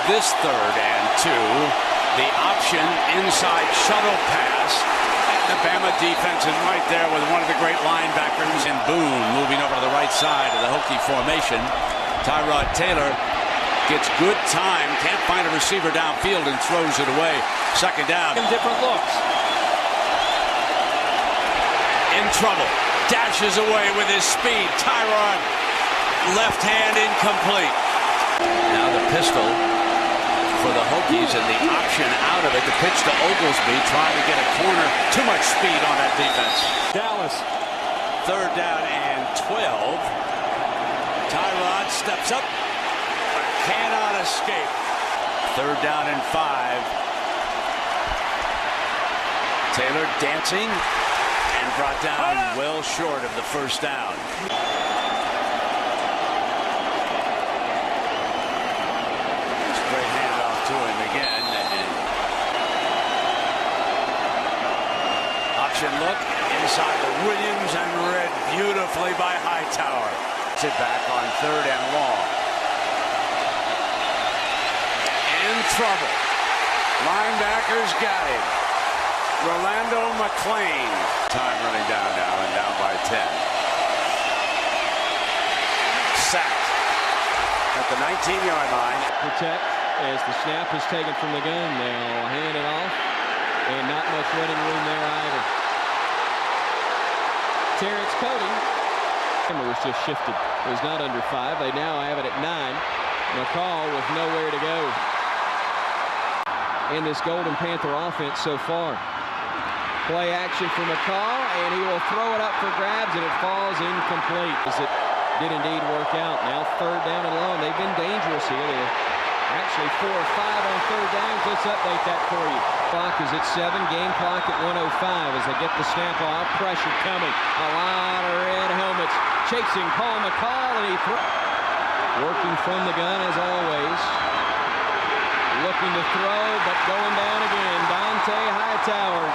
this 3rd and 2. The option inside shuttle pass. And the Bama defense is right there with one of the great linebackers in Boone moving over to the right side of the Hokie formation. Tyrod Taylor gets good time, can't find a receiver downfield and throws it away. 2nd down. Different looks. In trouble. Dashes away with his speed. Tyrod, left hand incomplete. Now the pistol for the Hokies and the option out of it. The pitch to Oglesby trying to get a corner. Too much speed on that defense. Dallas. 3rd down and 12. Tyrod steps up. Cannot escape. 3rd down and 5. Taylor dancing and brought down well short of the 1st down. Great handoff to him again. Option look inside the Williams and read beautifully by Hightower. Sit back on 3rd and long. In trouble. Linebackers got him. Rolando McClain. Time running down now and down by 10. Sacked at the 19-yard line. Protect as the snap is taken from the gun. They'll hand it off. And not much running room there either. Terrence Cody. Hammer was just shifted. It was not under 5. They now have it at 9. McCall with nowhere to go in this Golden Panther offense so far. Play action for McCall, and he will throw it up for grabs, and it falls incomplete. As it did indeed work out. Now 3rd down and long. They've been dangerous here. They're actually 4 or 5 on 3rd downs. Let's update that for you. Clock is at 7. Game clock at 1:05 as they get the snap off. Pressure coming. A lot of red helmets chasing Paul McCall, and he working from the gun as always. Looking to throw, but going down again. Dante Hightower.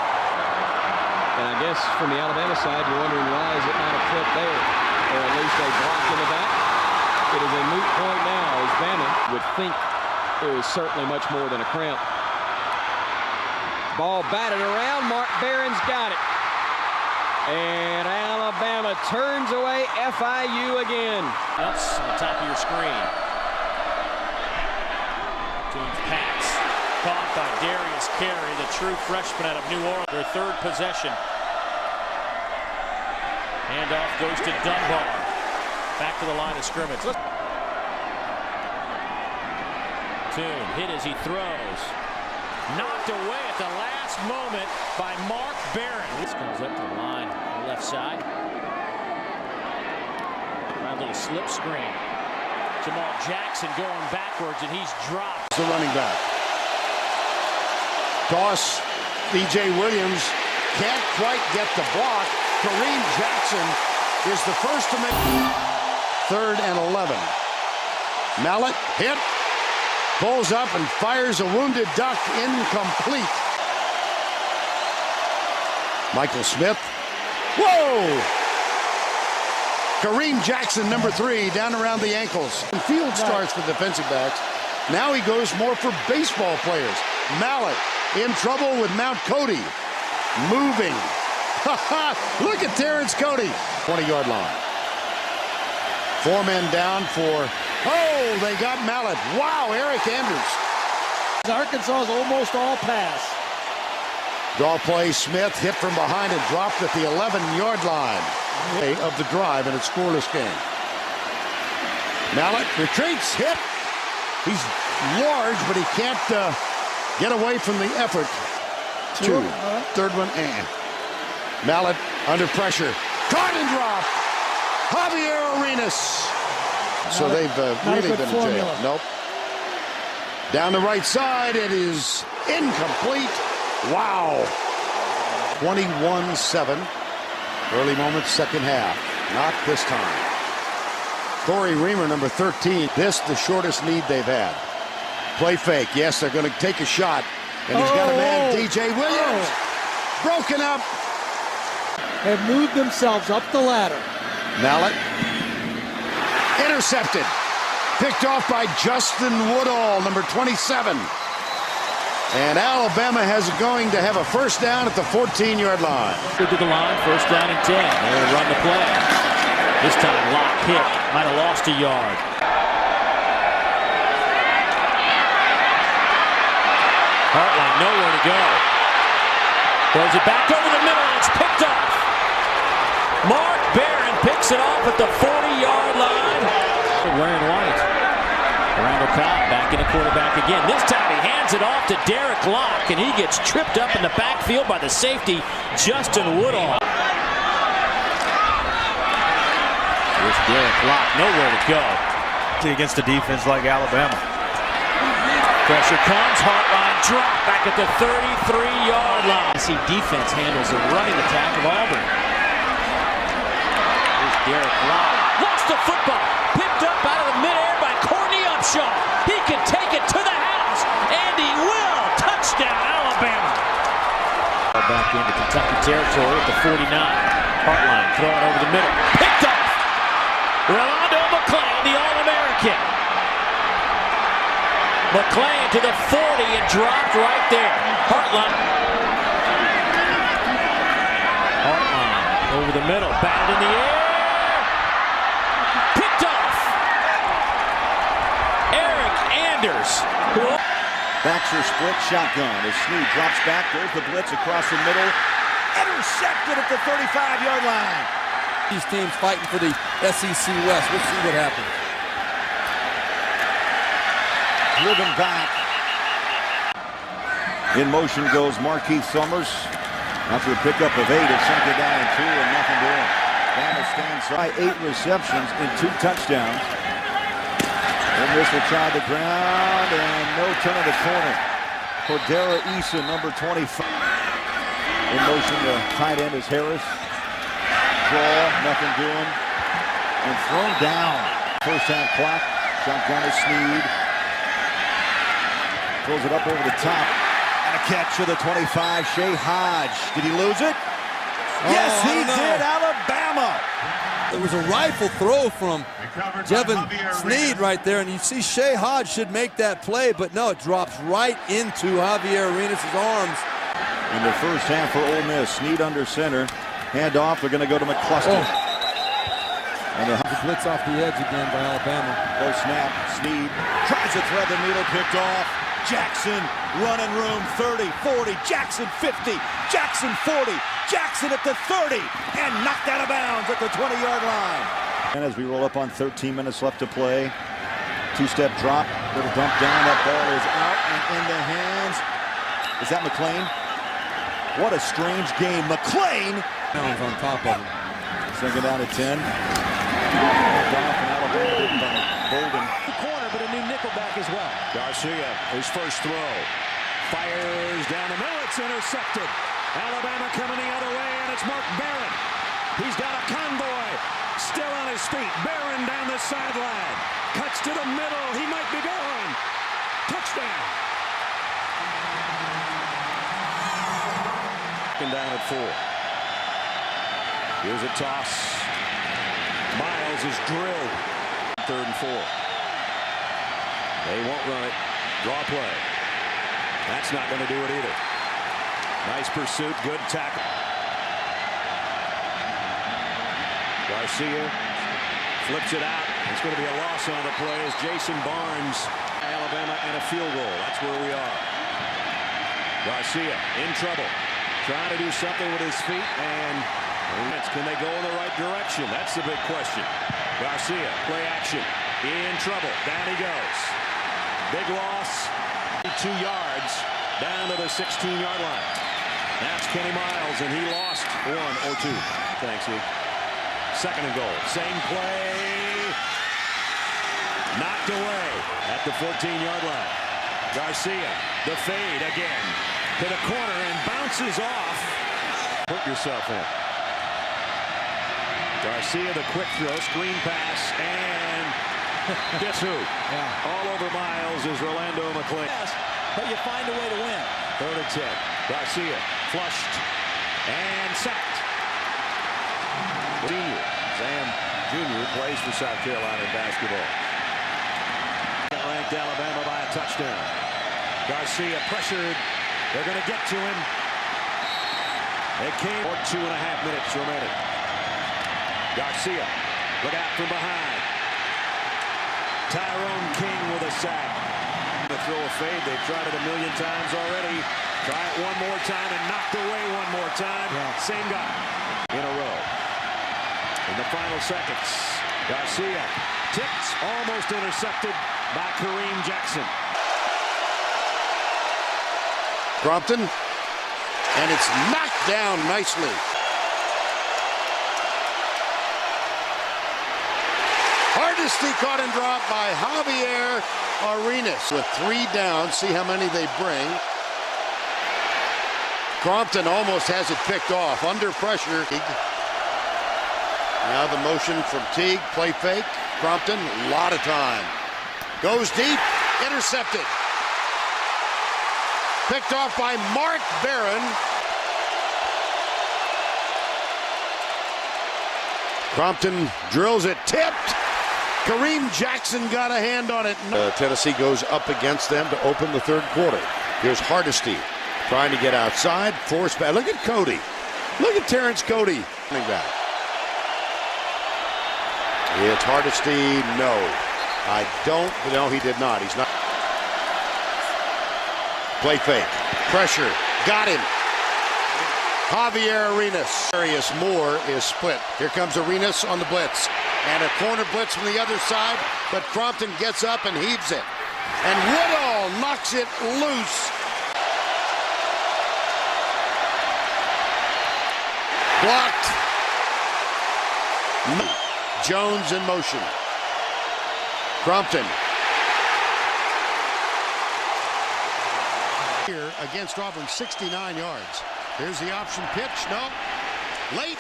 And I guess from the Alabama side, you're wondering why is it not a clip there? Or at least a block in the back. It is a moot point now as Bama would think it was certainly much more than a cramp. Ball batted around. Mark Barron's got it. And Alabama turns away FIU again. That's on the top of your screen. Pass caught by Darius Carey, the true freshman out of New Orleans. Their 3rd possession. Handoff goes to Dunbar. Back to the line of scrimmage. Tune hit as he throws. Knocked away at the last moment by Mark Barron. This comes up to the line on the left side. Around a little slip screen. Jamal Jackson going backwards, and he's dropped. The running back. Doss, B.J. Williams can't quite get the block. Kareem Jackson is the first to make 3rd and 11. Mallet hit, pulls up and fires a wounded duck, incomplete. Michael Smith. Whoa! Kareem Jackson, number 3, down around the ankles. And field starts for defensive backs. Now he goes more for baseball players. Mallet in trouble with Mount Cody. Moving. Look at Terrence Cody. 20-yard line. 4 men down for... Oh, they got Mallet. Wow, Eric Andrews. Arkansas is almost all pass. Draw play, Smith hit from behind and dropped at the 11-yard line of the drive in a scoreless game. Mallet retreats, hit. He's large, but he can't get away from the effort. 2, 3rd one, and Mallet under pressure. Caught and dropped. Javier Arenas. So they've really been in jail. Nope. Down the right side, it is incomplete. Wow. 21-7. Early moments, second half. Not this time. Corey Reamer, number 13. This, the shortest lead they've had. Play fake. Yes, they're going to take a shot. And he's got a man, DJ Williams. Broken up. Have moved themselves up the ladder. Mallet. Intercepted. Picked off by Justin Woodall, number 27. And Alabama has going to have a first down at the 14-yard line. To the line, first down and 10. They'll run the play. This time, Locke hit. Might have lost a yard. Hartline, nowhere to go. Throws it back over the middle, and it's picked off. Mark Barron picks it off at the 40-yard line. Wearing white. Randall Cobb back in the quarterback again. This time he hands it off to Derek Locke, and he gets tripped up in the backfield by the safety, Justin Woodall. Here's Derek Locke, nowhere to go. Against a defense like Alabama. Pressure comes, Hartline drop back at the 33-yard line. See defense handles the running attack of Auburn. Here's Derek Locke. Lost the football. Picked up out of the midair by Courtney Upshaw. He can take it to the house, and he will. Touchdown, Alabama. Back into Kentucky territory at the 49. Hartline throwing over the middle. Picked off. Rolando McClain, the All-American. McClain to the 40 and dropped right there. Hartline over the middle, batted in the air. Picked off. Eric Anders. Baxter split shotgun as Snead drops back. There's the blitz across the middle. Intercepted at the 35-yard line. These teams fighting for the SEC West. We'll see what happens. Driven back. In motion goes Markeith Summers. After a pickup of 8, it's second down and 2 and nothing doing. Bama stands by 8 receptions and 2 touchdowns. And this will try the ground and no turn of the corner. Cordera Eason, number 25. In motion, the tight end is Harris. Draw, nothing doing. And thrown down. First half clock. Shotgun is Snead. Throws it up over the top. And a catch to the 25, Shea Hodge. Did he lose it? Yes, he did. Alabama. There was a rifle throw from Jevin Snead right there, and you see Shea Hodge should make that play, but no, it drops right into Javier Arenas' arms. In the first half for Ole Miss, Snead under center. Hand off, they're going to go to McCluster. And the blitz off the edge again by Alabama. Go snap, Snead tries to thread the needle, picked off. Jackson, running room, 30, 40, Jackson 50, Jackson 40, Jackson at the 30, and knocked out of bounds at the 20-yard line. And as we roll up on 13 minutes left to play, two-step drop, little dump down, that ball is out and in the hands. Is that McClain? What a strange game. McClain On top of him. second down at 10. Bolden. Corner, but a new nickelback as well. Garcia, his first throw. Fires down the middle. It's intercepted. Alabama coming the other way, and it's Mark Barron. He's got a convoy. Still on his feet. Barron down the sideline. Cuts to the middle. He might be going. Touchdown. Second down at 4. Here's a toss. Miles is drilled. 3rd and 4. They won't run it. Draw play. That's not going to do it either. Nice pursuit. Good tackle. Garcia flips it out. It's going to be a loss on the play as Jason Barnes. Alabama and a field goal. That's where we are. Garcia in trouble. Trying to do something with his feet, and can they go in the right direction? That's the big question. Garcia, play action. In trouble. Down he goes. Big loss. 2 yards down to the 16-yard line. That's Kenny Miles, and he lost 1 or 2. Thanks, Luke. 2nd and goal. Same play. Knocked away at the 14-yard line. Garcia, the fade again. To the corner and bounces off. Put yourself in. Garcia, the quick throw, screen pass, and guess who? Yeah. All over Miles is Rolando McClain. Yes, but you find a way to win. 3rd and 10. Garcia flushed and sacked. Senior Sam Jr. plays for South Carolina in basketball. saved Alabama by a touchdown. Garcia pressured. They're going to get to him. They came for 2.5 minutes remaining. Garcia, look out from behind. Tyrone King with a sack. To throw a fade. They've tried it a million times already. Try it one more time and knocked away one more time. Same guy in a row. In the final seconds, Garcia tipped, almost intercepted by Kareem Jackson. Crompton, and it's knocked down nicely. Hardesty caught and dropped by Javier Arenas with 3 down. See how many they bring. Crompton almost has it picked off. Under pressure. Now the motion from Teague. Play fake. Crompton, a lot of time. Goes deep. Intercepted. Picked off by Mark Barron. Crompton drills it. Tipped. Kareem Jackson got a hand on it. Tennessee goes up against them to open the third quarter. Here's Hardesty trying to get outside. Force back. Look at Cody. Look at Terrence Cody. Back. It's Hardesty. No. I don't. No, he did not. He's not. Play fake. Pressure. Got him. Javier Arenas. Darius Moore is split. Here comes Arenas on the blitz. And a corner blitz from the other side. But Crompton gets up and heaves it. And Woodall knocks it loose. Blocked. Jones in motion. Crompton. Here against Auburn, 69 yards. Here's the option pitch. No. Late.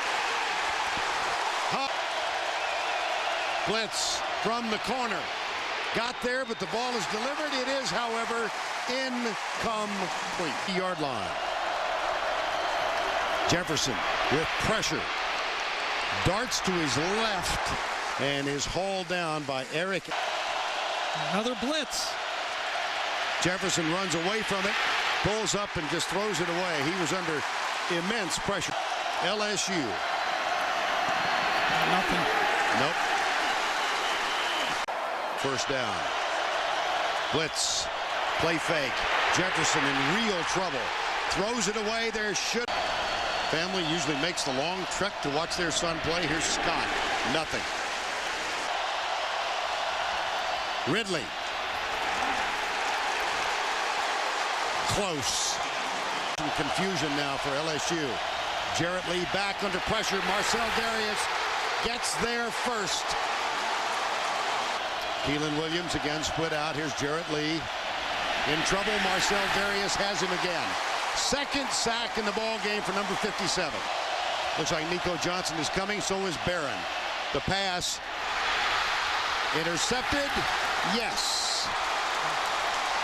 Blitz from the corner. Got there, but the ball is delivered. It is, however, incomplete. 3-yard line. Jefferson with pressure. Darts to his left and is hauled down by Eric. Another blitz. Jefferson runs away from it, pulls up and just throws it away. He was under immense pressure. LSU. Nothing. Nope. First down. Blitz. Play fake. Jefferson in real trouble. Throws it away. There should. Family usually makes the long trek to watch their son play. Here's Scott. Nothing. Ridley. Close. Some confusion now for LSU. Jarrett Lee back under pressure. Marcel Darius gets there first. Keelan Williams again split out. Here's Jarrett Lee. In trouble. Marcel Darius has him again. Second sack in the ball game for number 57. Looks like Nico Johnson is coming. So is Barron. The pass. Intercepted. Yes.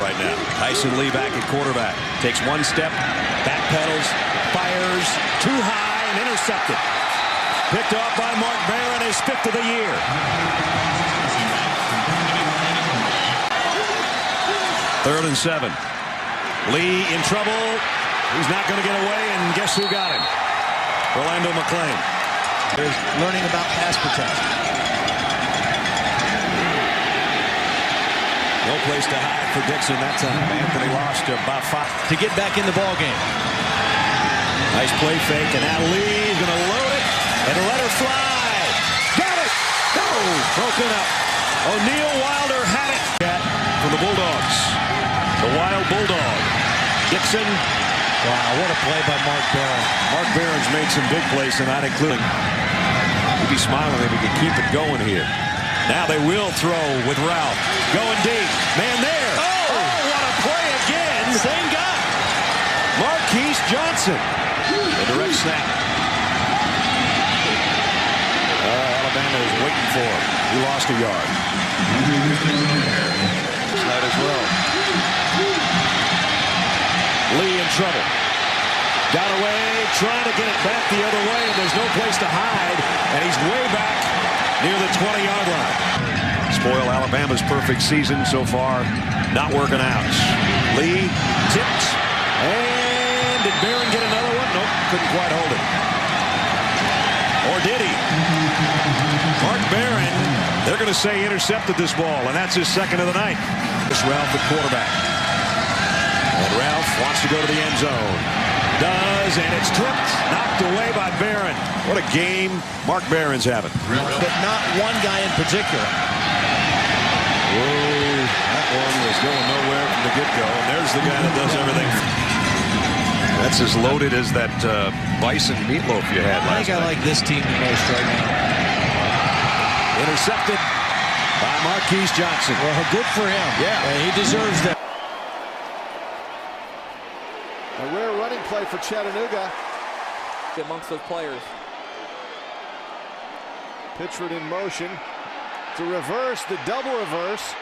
Right now, Tyson Lee back at quarterback. Takes one step, backpedals, fires, too high, and intercepted. Picked off by Mark Barron, his 5th of the year. Third and 7. Lee in trouble. He's not going to get away, and guess who got him? Orlando McClain. There's learning about pass protection. No place to hide for Dixon that time. Anthony lost by 5 to get back in the ball game. Nice play fake, and now Lee's going to load it and let her fly. Got it! Go! Broken up. O'Neal Wilder had it. For the Bulldogs. The Wild Bulldog. Dixon. Wow, what a play by Mark Barron. Mark Barron's made some big plays tonight, including. He'd be smiling if he could keep it going here. Now they will throw with Ralph. Going deep. Man there. Oh, what a play again. Same guy. Marquise Johnson. A direct snap. Alabama is waiting for him. He lost a yard. That as well. Lee in trouble. Got away, trying to get it back the other way, and there's no place to hide. And he's way back near the 20-yard line. spoil Alabama's perfect season so far. Not working out. Lee tipped. And did Barron get another one? Nope, couldn't quite hold it. Or did he? Mark Barron, they're going to say intercepted this ball, and that's his second of the night. This Ralph, the quarterback. And Ralph wants to go to the end zone. Does, and it's tipped, knocked away by Barron. What a game Mark Barron's having. But not one guy in particular. Whoa, that one was going nowhere from the get-go. And there's the guy that does everything. That's as loaded as that bison meatloaf you had last night. I like this team the most right now. Intercepted by Marquise Johnson. Well, good for him. Yeah. And he deserves that. A rare running play for Chattanooga. Amongst those players. Pitchford in motion to reverse the double reverse.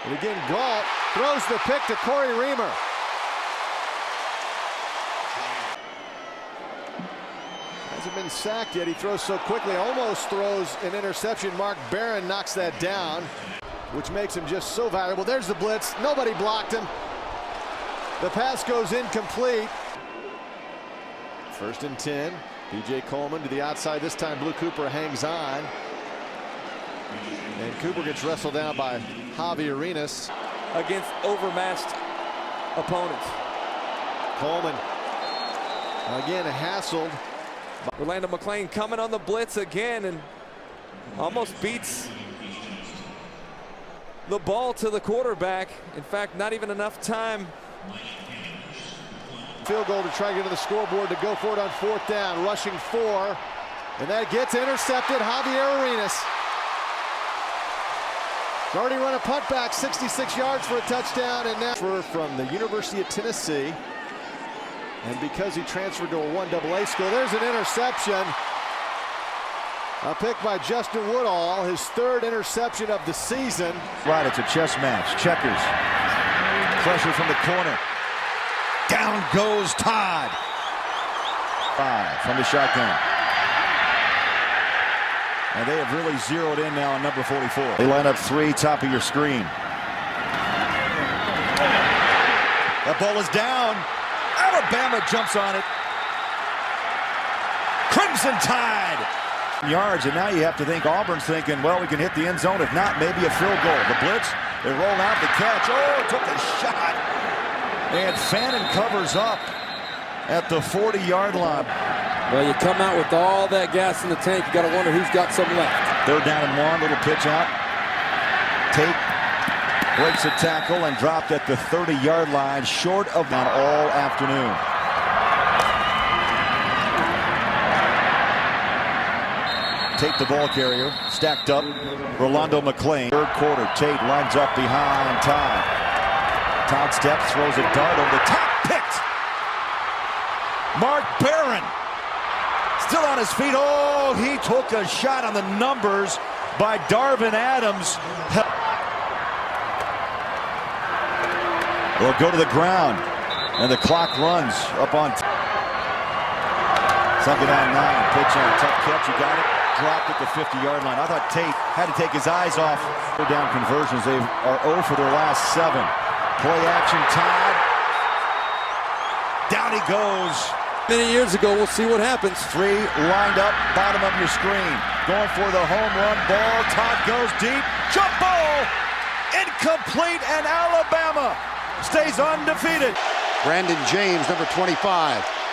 And again, Galt throws the pick to Corey Reamer. Hasn't been sacked yet. He throws so quickly, almost throws an interception. Mark Barron knocks that down, which makes him just so valuable. There's the blitz. Nobody blocked him. The pass goes incomplete. 1st and 10. B.J. Coleman to the outside. This time Blue Cooper hangs on. And Cooper gets wrestled down by Javi Arenas. Against overmatched opponents. Coleman again hassled. Orlando McClain coming on the blitz again and almost beats the ball to the quarterback. In fact, not even enough time. Field goal to try to get to the scoreboard to go for it on 4th down. Rushing 4. And that gets intercepted. Javier Arenas. Already run a punt back 66 yards for a touchdown. And now from the University of Tennessee. And because he transferred to a 1AA school, there's an interception. A pick by Justin Woodall, his 3rd interception of the season. Right, it's a chess match. Checkers. Pressure from the corner. Down goes Todd. 5 from the shotgun. And they have really zeroed in now on number 44. They line up 3, top of your screen. That ball is down. Alabama jumps on it. Crimson Tide. Yards, and now you have to think Auburn's thinking, well, we can hit the end zone. If not, maybe a field goal. The blitz, they roll out the catch. Oh, took a shot. And Fannin covers up at the 40-yard line. Well, you come out with all that gas in the tank, you got to wonder who's got some left. 3rd down and 1, little pitch out. Tate breaks a tackle and dropped at the 30-yard line, short of that all afternoon. Tate the ball carrier, stacked up. Rolando McClain. 3rd quarter, Tate lines up behind Todd. Todd steps, throws a dart over the top, picked. Mark Barron still on his feet. Oh, he took a shot on the numbers by Darvin Adams. They'll go to the ground, and the clock runs up on 2nd down 9. Pitch on, tough catch, you got it. Dropped at the 50-yard line. I thought Tate had to take his eyes off. Third down conversions, they are 0 for their last 7. Play action, Todd. Down he goes. Many years ago, we'll see what happens. 3 lined up, bottom of your screen. Going for the home run ball. Todd goes deep. Jump ball! Incomplete, and Alabama stays undefeated. Brandon James, number 25.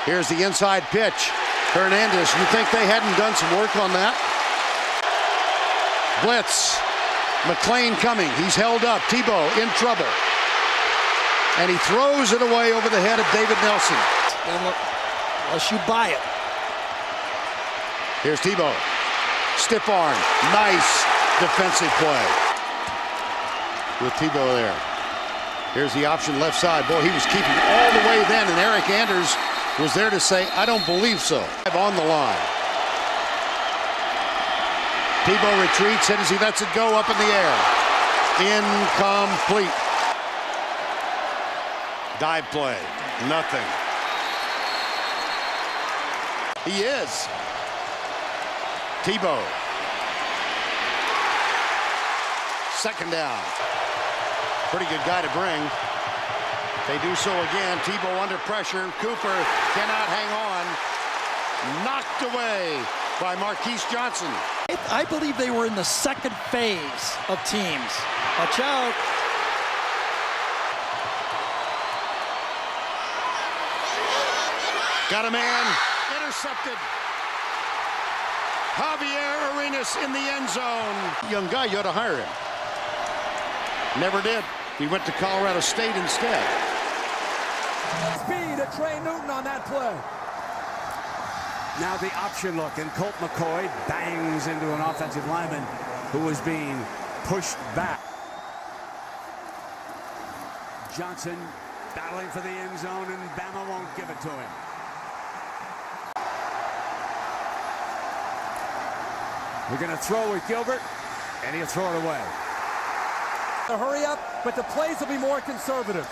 Here's the inside pitch. Hernandez, you think they hadn't done some work on that? Blitz. McClain coming. He's held up. Tebow in trouble. And he throws it away over the head of David Nelson. Unless you buy it. Here's Tebow. Stiff arm. Nice defensive play. With Tebow there. Here's the option left side. Boy, he was keeping all the way then, and Eric Anders was there to say, I don't believe so. On the line. Tebow retreats, and as he lets it go up in the air. Incomplete. Dive play. Nothing. He is. Tebow. Second down. Pretty good guy to bring. They do so again. Tebow under pressure. Cooper cannot hang on. Knocked away by Marquise Johnson. I believe they were in the second phase of teams. Watch out. Got a man. Intercepted. Javier Arenas in the end zone. Young guy, you ought to hire him. Never did. He went to Colorado State instead. Speed of Trey Newton on that play. Now the option look, and Colt McCoy bangs into an offensive lineman who was being pushed back. Johnson battling for the end zone, and Bama won't give it to him. We're going to throw with Gilbert, and he'll throw it away. Hurry up, but the plays will be more conservative.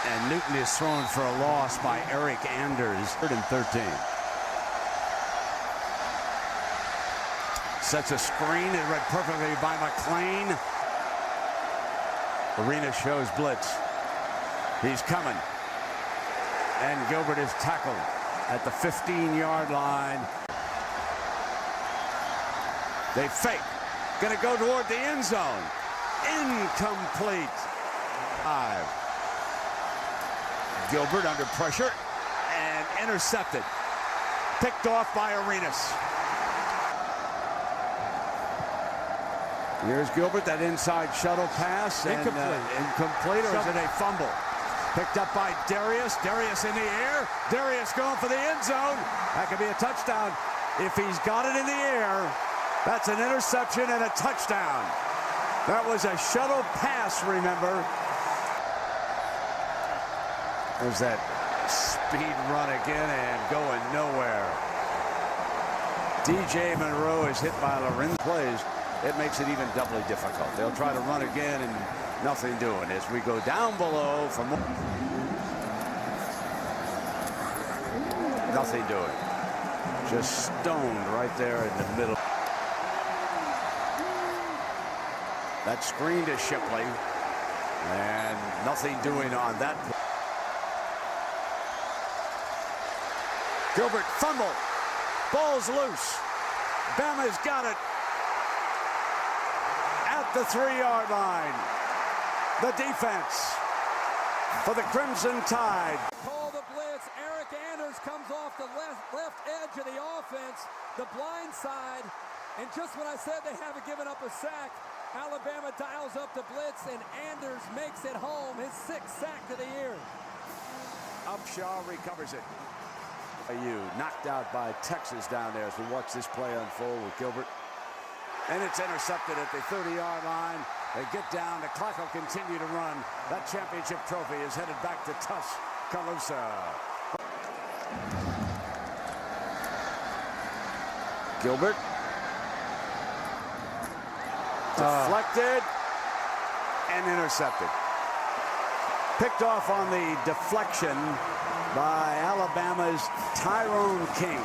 And Newton is thrown for a loss by Eric Anders. 3rd and 13. Sets a screen and read perfectly by McClain. Arena shows blitz. He's coming. And Gilbert is tackled at the 15-yard line. They fake. Gonna go toward the end zone. Incomplete. 5. Gilbert under pressure and intercepted. Picked off by Arenas. Here's Gilbert, that inside shuttle pass. Incomplete, or is it a fumble? Picked up by Darius. Darius in the air. Darius going for the end zone. That could be a touchdown. If he's got it in the air, that's an interception and a touchdown. That was a shuttle pass, remember. There's that speed run again and going nowhere. DJ Monroe is hit by Lorenz plays. It makes it even doubly difficult. They'll try to run again and nothing doing. As we go down below for more. Nothing doing. Just stoned right there in the middle. That screen to Shipley. And nothing doing on that. Gilbert fumble. Ball's loose. Bama's got it. At the 3-yard line. The defense for the Crimson Tide. Call the blitz. Eric Anders comes off the left edge of the offense. The blind side. And just when I said they haven't given up a sack, Alabama dials up the blitz, and Anders makes it home. His 6th sack of the year. Upshaw recovers it. Knocked out by Texas down there as we watch this play unfold with Gilbert. And it's intercepted at the 30-yard line. They get down. The clock will continue to run. That championship trophy is headed back to Tuscaloosa. Gilbert. Deflected and intercepted. Picked off on the deflection by Alabama's Tyrone King.